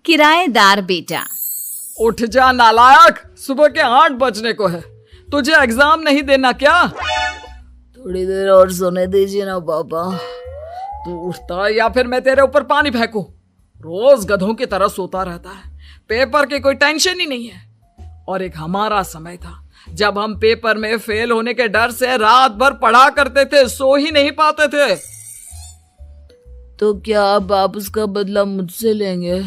किराएदार बेटा। उठ जा नालायक, सुबह के 8 बजने को है। तुझे एग्जाम नहीं देना क्या? थोड़ी देर और सोने दीजिए ना पापा। तू उठता है या फिर मैं तेरे ऊपर पानी फेंकूं? रोज गधों की तरह सोता रहता है, पेपर की कोई टेंशन ही नहीं है। और एक हमारा समय था जब हम पेपर में फेल होने के डर से रात भर पढ़ा करते थे, सो ही नहीं पाते थे। तो क्या अब आप उसका बदला मुझसे लेंगे?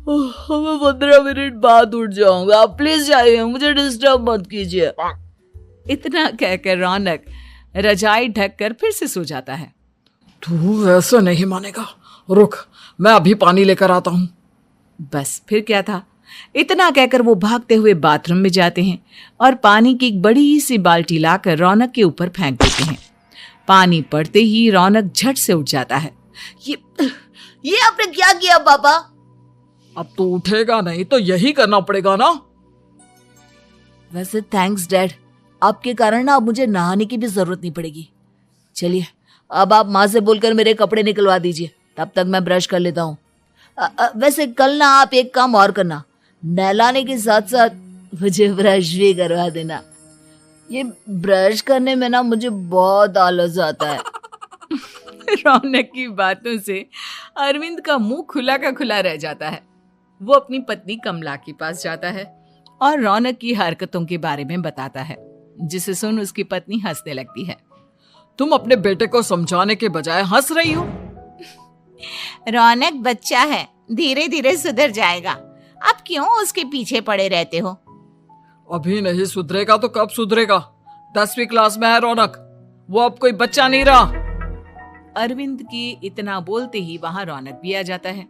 मैं 15 मिनट बाद उठ जाऊंगा, आप प्लीज जाइए, मुझे डिस्टर्ब मत कीजिए। इतना कहकर रौनक रजाई ढककर फिर से सो जाता है। तू ऐसा नहीं मानेगा, रुक मैं अभी पानी लेकर आता हूं। बस फिर क्या था, इतना कहकर वो भागते हुए बाथरूम में जाते हैं और पानी की एक बड़ी सी बाल्टी लाकर रौनक के ऊपर फेंक देते हैं। पानी पड़ते ही रौनक झट से उठ जाता है। ये आपने क्या किया पापा? अब तो उठेगा नहीं तो यही करना पड़ेगा ना। वैसे थैंक्स डैड, आपके कारण ना अब मुझे नहाने की भी जरूरत नहीं पड़ेगी। चलिए अब आप माँ से बोलकर मेरे कपड़े निकलवा दीजिए, तब तक मैं ब्रश कर लेता हूँ। वैसे कल ना आप एक काम और करना, नहलाने के साथ साथ मुझे ब्रश भी करवा देना। ये ब्रश करने में ना मुझे बहुत आलस आता है। रौनक की बातों से अरविंद का मुंह खुला का खुला रह जाता है। वो अपनी पत्नी कमला के पास जाता है और रौनक की हरकतों के बारे में बताता है, जिसे सुन उसकी पत्नी हंसने लगती है। तुम अपने बेटे को समझाने के बजाय हंस रही हो। रौनक बच्चा है, धीरे धीरे सुधर जाएगा, आप क्यों उसके पीछे पड़े रहते हो? अभी नहीं सुधरेगा तो कब सुधरेगा? 10वीं क्लास में है रौनक, वो अब कोई बच्चा नहीं रहा। अरविंद की इतना बोलते ही वहां रौनक भी आ जाता है।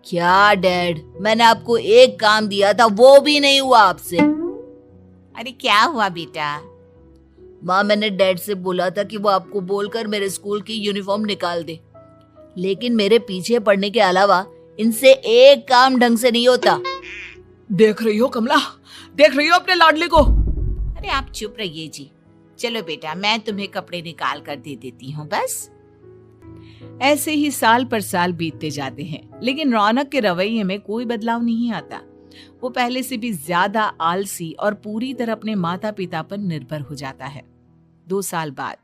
क्या डैड, मैंने आपको एक काम दिया था, वो भी नहीं हुआ आपसे। अरे क्या हुआ बेटा? माँ, मैंने डैड से बोला था कि वो आपको बोलकर मेरे स्कूल की यूनिफॉर्म निकाल दे, लेकिन मेरे पीछे पड़ने के अलावा इनसे एक काम ढंग से नहीं होता। देख रही हो कमला, देख रही हो अपने लाडले को? अरे आप चुप रहिए जी। चलो बेटा, मैं तुम्हें कपड़े निकाल कर दे देती हूँ। बस ऐसे ही साल पर साल बीतते जाते हैं, लेकिन रौनक के रवैये में कोई बदलाव नहीं आता। वो पहले से भी ज्यादा आलसी और पूरी तरह अपने माता पिता पर निर्भर हो जाता है। 2 साल बाद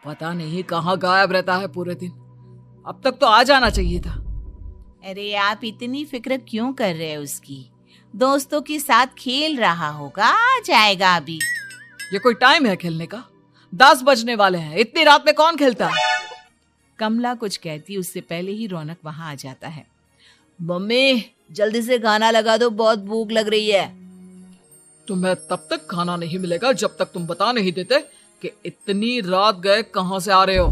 पता नहीं कहाँ गायब रहता है पूरे दिन, अब तक तो आ जाना चाहिए था। अरे आप इतनी फिक्र क्यों कर रहे हैं उसकी? दोस्तों के साथ खेल रहा होगा, आ जाएगा अभी। ये कोई टाइम है खेलने का? 10 बजने वाले हैं, इतनी रात में कौन खेलता है? कमला कुछ कहती उससे पहले ही रौनक वहां आ जाता है। मम्मी जल्दी से खाना लगा दो, बहुत भूख लग रही है। तुम्हें तब तक खाना नहीं मिलेगा जब तक तुम बता नहीं देते कि इतनी रात गए कहां से आ रहे हो।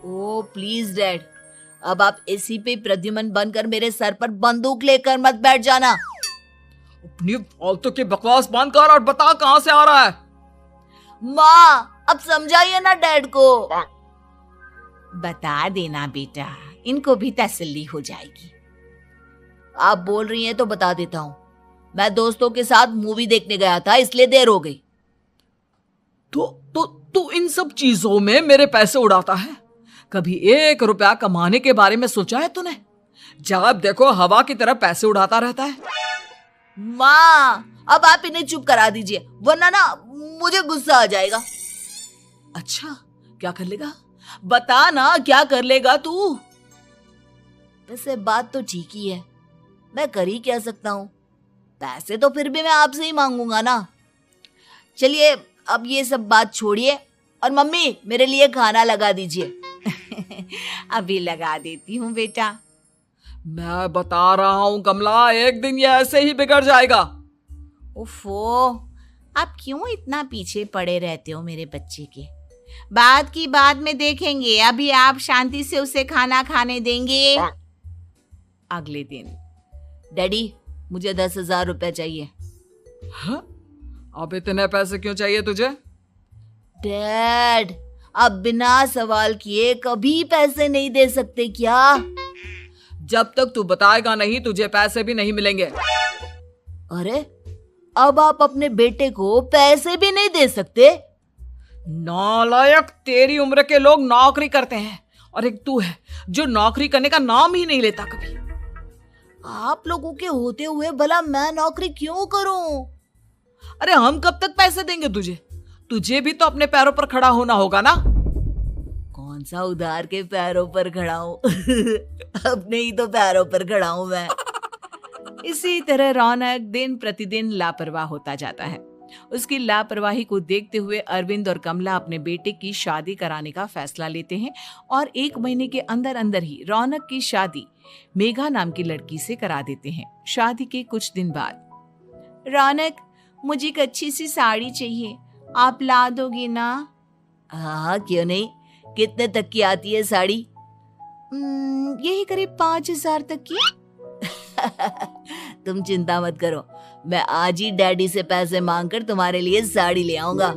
ओ प्लीज डैड, अब आप एसी पे प्रद्युमन बनकर मेरे सर पर बंदूक लेकर मत बैठ जाना। अपनी फालतू की बकवास बंद कर और बता कहां से आ रहा है। माँ अब समझाइए ना डैड को। बता देना बेटा, इनको भी तसल्ली हो जाएगी। आप बोल रही हैं तो बता देता हूँ, मैं दोस्तों के साथ मूवी देखने गया था, इसलिए देर हो गई। तो इन सब चीजों में मेरे पैसे उड़ाता है? कभी 1 रुपया कमाने के बारे में सोचा है तूने? जब देखो हवा की तरह पैसे उड़ाता रहता है। माँ अब आप इन्हें चुप करा दीजिए, वरना ना मुझे गुस्सा आ जाएगा। अच्छा क्या कर लेगा? बता ना, क्या कर लेगा तू? वैसे बात तो ठीक ही है, मैं कर ही क्या सकता हूँ, पैसे तो फिर भी मैं आपसे ही मांगूंगा ना। चलिए अब ये सब बात छोड़िए और मम्मी मेरे लिए खाना लगा दीजिए। अभी लगा देती हूँ बेटा। मैं बता रहा हूँ कमला, एक दिन ये ऐसे ही बिगड़ जाएगा। उफ़ो, आप क्यों इतना पीछे पड़े रहते हो मेरे बच्चे के? बात की बाद में देखेंगे, अभी आप शांति से उसे खाना खाने देंगे। अगले दिन, डैडी मुझे 10,000 रुपए चाहिए। हाँ? अब इतने पैसे क्यों चाहिए तुझे? डैड आप बिना सवाल किए कभी पैसे नहीं दे सकते क्या? जब तक तू बताएगा नहीं तुझे पैसे भी नहीं मिलेंगे। अरे अब आप अपने बेटे को पैसे भी नहीं दे सकते? नालायक, तेरी उम्र के लोग नौकरी करते हैं और एक तू है जो नौकरी करने का नाम ही नहीं लेता कभी। आप लोगों के होते हुए भला मैं नौकरी क्यों करूं? अरे हम कब तक पैसे देंगे तुझे? तुझे भी तो अपने पैरों पर खड़ा होना होगा ना। कौन सा उधार के पैरों पर खड़ा हूं? अपने ही तो पैरों पर खड़ा हूं मैं। इसी तरह रौनक दिन प्रतिदिन लापरवाह होता जाता है। उसकी लापरवाही को देखते हुए अरविंद और कमला अपने बेटे की शादी कराने का फैसला लेते हैं और 1 महीने के अंदर अंदर ही रौनक की शादी मेघा नाम की लड़की से करा देते हैं। शादी के कुछ दिन बाद, रौनक, मुझे एक अच्छी सी साड़ी चाहिए, आप ला दोगी ना? हाँ, क्यों नहीं। कितने तक की आती है साड़ी? यही करीब 5,000 तक की। तुम चिंता मत करो, मैं आज ही डैडी से पैसे मांगकर तुम्हारे लिए साड़ी ले आऊंगा।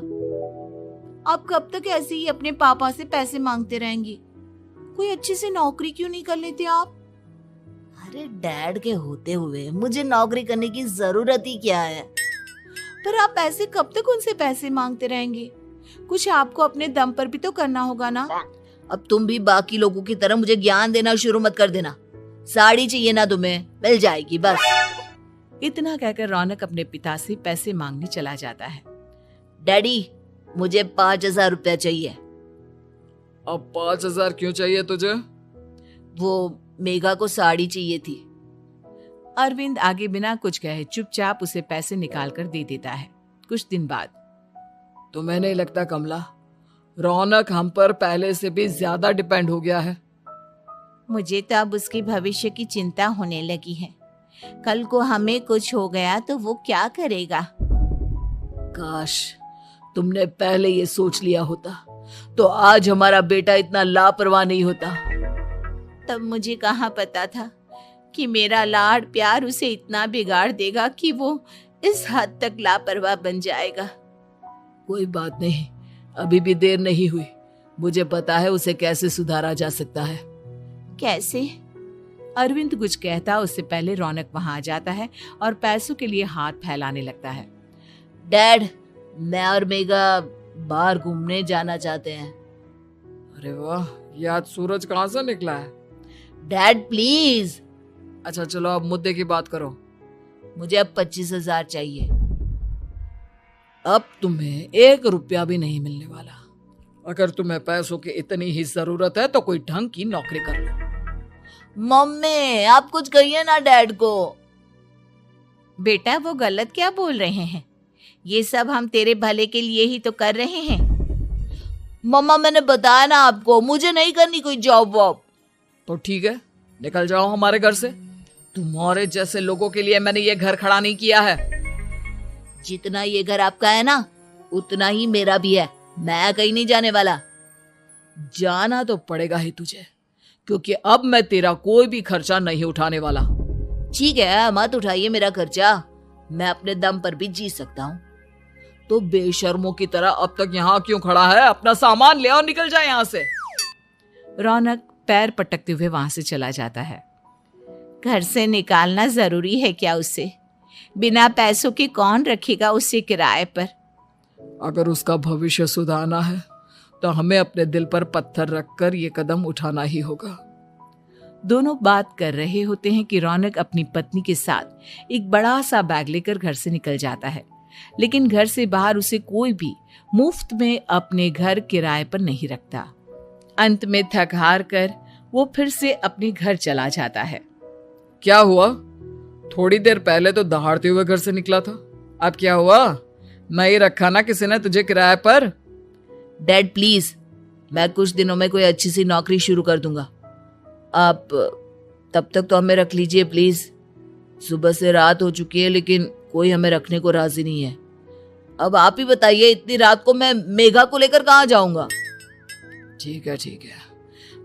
आप कब तक ऐसे ही अपने पापा से पैसे मांगते रहेंगी? कोई अच्छी सी नौकरी क्यों नहीं कर लेते आप? अरे डैड के होते हुए मुझे नौकरी करने की जरूरत ही क्या है? पर आप ऐसे कब तक उनसे पैसे मांगते रहेंगे? कुछ आपको अपने दम पर भी तो करना होगा ना। अब तुम भी बाकी लोगों की तरह मुझे ज्ञान देना शुरू मत कर देना। साड़ी चाहिए ना तुम्हें, मिल जाएगी बस। इतना कहकर रौनक अपने पिता से पैसे मांगने चला जाता है। डैडी, मुझे 5,000 रुपया चाहिए। अब 5,000 क्यों चाहिए तुझे? वो मेघा को साड़ी चाहिए थी। अरविंद आगे बिना कुछ कहे चुपचाप उसे पैसे निकाल कर दे देता है। कुछ दिन बाद, तुम्हें नहीं लगता कमला, रौनक हम पर पहले से भी ज्यादा डिपेंड हो गया है? मुझे तो अब उसके भविष्य की चिंता होने लगी है। कल को हमें कुछ हो गया तो वो क्या करेगा? काश तुमने पहले ये सोच लिया होता तो आज हमारा बेटा इतना लापरवाह नहीं होता। तब मुझे कहाँ पता था कि मेरा लाड प्यार उसे इतना बिगाड़ देगा कि वो इस हद तक लापरवाह बन जाएगा। कोई बात नहीं, अभी भी देर नहीं हुई। मुझे पता है उसे कैसे सुधारा जा सकता है। कैसे? अरविंद कुछ कहता उससे पहले रौनक वहां आ जाता है और पैसों के लिए हाथ फैलाने लगता है। डैड, मैं और मेघा बाहर घूमने जाना चाहते हैं। अरे वाह, ये आज सूरज कहाँ से निकला है? Dad please. अच्छा चलो अब मुद्दे की बात करो। मुझे अब 25,000 चाहिए। अब तुम्हें 1 रुपया भी नहीं मिलने वाला। अगर तुम्हें पैसों की इतनी ही जरूरत है तो कोई ढंग की नौकरी कर लो। मम्मी, आप कुछ कहिए ना डैड को। बेटा, वो गलत क्या बोल रहे हैं? ये सब हम तेरे भले के लिए ही तो कर रहे हैं। मम्मा, मैंने बताया ना आपको, मुझे नहीं करनी कोई जॉब वॉब। तो ठीक है, निकल जाओ हमारे घर से। तुम्हारे जैसे लोगों के लिए मैंने ये घर खड़ा नहीं किया है। जितना ये घर आपका है ना, उतना ही मेरा भी है। मैं कहीं नहीं जाने वाला। जाना तो पड़ेगा ही तुझे, क्योंकि अब मैं तेरा कोई भी खर्चा नहीं उठाने वाला। ठीक है, मत उठाइए मेरा खर्चा, मैं अपने दम पर भी जी सकता हूँ। तो बेशर्मों की तरह अब तक यहाँ क्यों खड़ा है? अपना सामान ले और निकल जाए यहाँ से। रौनक पैर पटकते हुए वहां से चला जाता है। घर से निकालना जरूरी है क्या उसे? बिना पैसों के कौन रखेगा उसे किराए पर? अगर उसका भविष्य सुधारना है तो हमें अपने दिल पर पत्थर रखकर ये कदम उठाना ही होगा। दोनों बात कर रहे होते हैं कि रौनक अपनी पत्नी के साथ एक बड़ा सा बैग लेकर घर से निकल जाता है, लेकिन घर से बाहर उसे कोई भी मुफ्त में अपने घर किराए पर नहीं रखता। अंत में थक हार कर वो फिर से अपने घर चला जाता है। क्या हुआ? थोड़ी देर पहले तो दहाड़ते हुए घर से निकला था, अब क्या हुआ? नहीं रखा ना किसी ने तुझे किराए पर? डैड प्लीज, मैं कुछ दिनों में कोई अच्छी सी नौकरी शुरू कर दूंगा। आप तब तक तो हमें रख लीजिए प्लीज। सुबह से रात हो चुकी है लेकिन कोई हमें रखने को राजी नहीं है। अब आप ही बताइए, इतनी रात को मैं मेघा को लेकर कहाँ जाऊंगा? ठीक है ठीक है,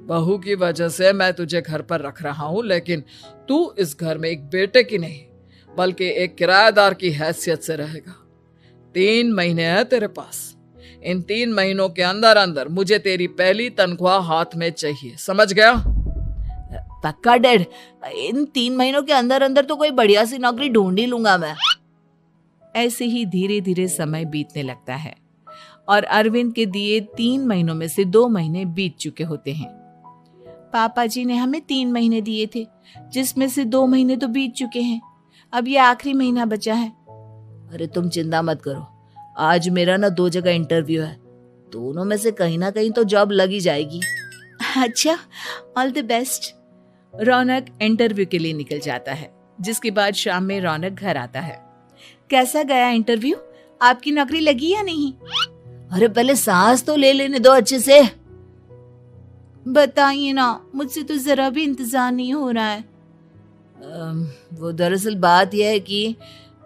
बहू की वजह से मैं तुझे घर पर रख रहा हूँ, लेकिन तू इस घर में एक बेटे की नहीं बल्कि एक किराएदार की हैसियत से रहेगा। 3 महीने है तेरे पास। इन 3 महीनों के अंदर अंदर मुझे तेरी पहली तनख्वाह हाथ में चाहिए, समझ गया? पक्का डैड, इन 3 महीनों के अंदर अंदर तो कोई बढ़िया सी नौकरी ढूंढ ही लूंगा मैं। ऐसे ही धीरे धीरे समय बीतने लगता है और अरविंद के दिए 3 महीनों में से 2 महीने बीत चुके होते हैं। पापा जी ने हमें 3 महीने दिए थे, जिसमें से 2 महीने तो बीत चुके हैं। अब ये आखिरी महीना बचा है। अरे तुम चिंता मत करो, आज मेरा ना 2 जगह इंटरव्यू है, दोनों में से कहीं ना कहीं तो जॉब लगी जाएगी। अच्छा, all the best. Raunak interview के लिए निकल जाता है, जिसके बाद शाम में रौनक घर आता है। कैसा गया इंटरव्यू? आपकी नौकरी लगी या नहीं? अरे पहले सांस तो ले लेने दो अच्छे से। बताइए ना, मुझसे तो जरा भी इंतजार नहीं हो रहा है। वो दरअसल बात यह है कि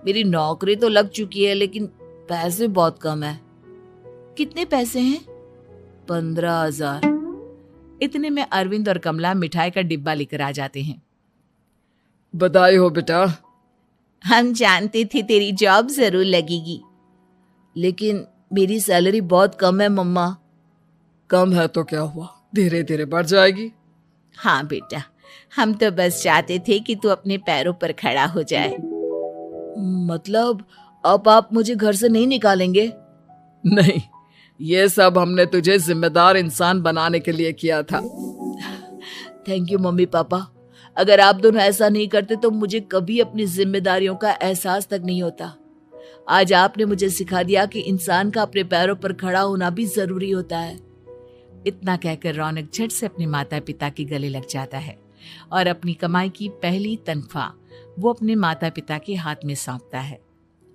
मेरी नौकरी तो लग चुकी है, लेकिन पैसे बहुत कम है। कितने पैसे हैं? 15,000। इतने में अरविंद और कमला मिठाई का डिब्बा लेकर आ जाते हैं। बधाई हो बेटा। हम जानते थे तेरी जॉब जरूर लगेगी। लेकिन मेरी सैलरी बहुत कम है मम्मा। कम है तो क्या हुआ, धीरे धीरे बढ़ जाएगी। हाँ बेटा, हम तो बस चाहते थे कि तू अपने पैरों पर खड़ा हो जाए। मतलब अब आप मुझे घर से नहीं निकालेंगे? नहीं, ये सब हमने तुझे जिम्मेदार इंसान बनाने के लिए किया था। Thank you mummy papa. अगर आप दोनों ऐसा नहीं करते तो मुझे कभी अपनी जिम्मेदारियों का एहसास तक नहीं होता। आज आपने मुझे सिखा दिया कि इंसान का अपने पैरों पर खड़ा होना भी जरूरी होता है। इतना कहकर रौनक झट से अपने माता पिता के गले लग जाता है और अपनी कमाई की पहली तनख्वाह वो अपने माता पिता के हाथ में सौंपता है।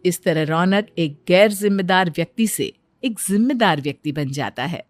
इस तरह रौनक एक गैर जिम्मेदार व्यक्ति से एक जिम्मेदार व्यक्ति बन जाता है।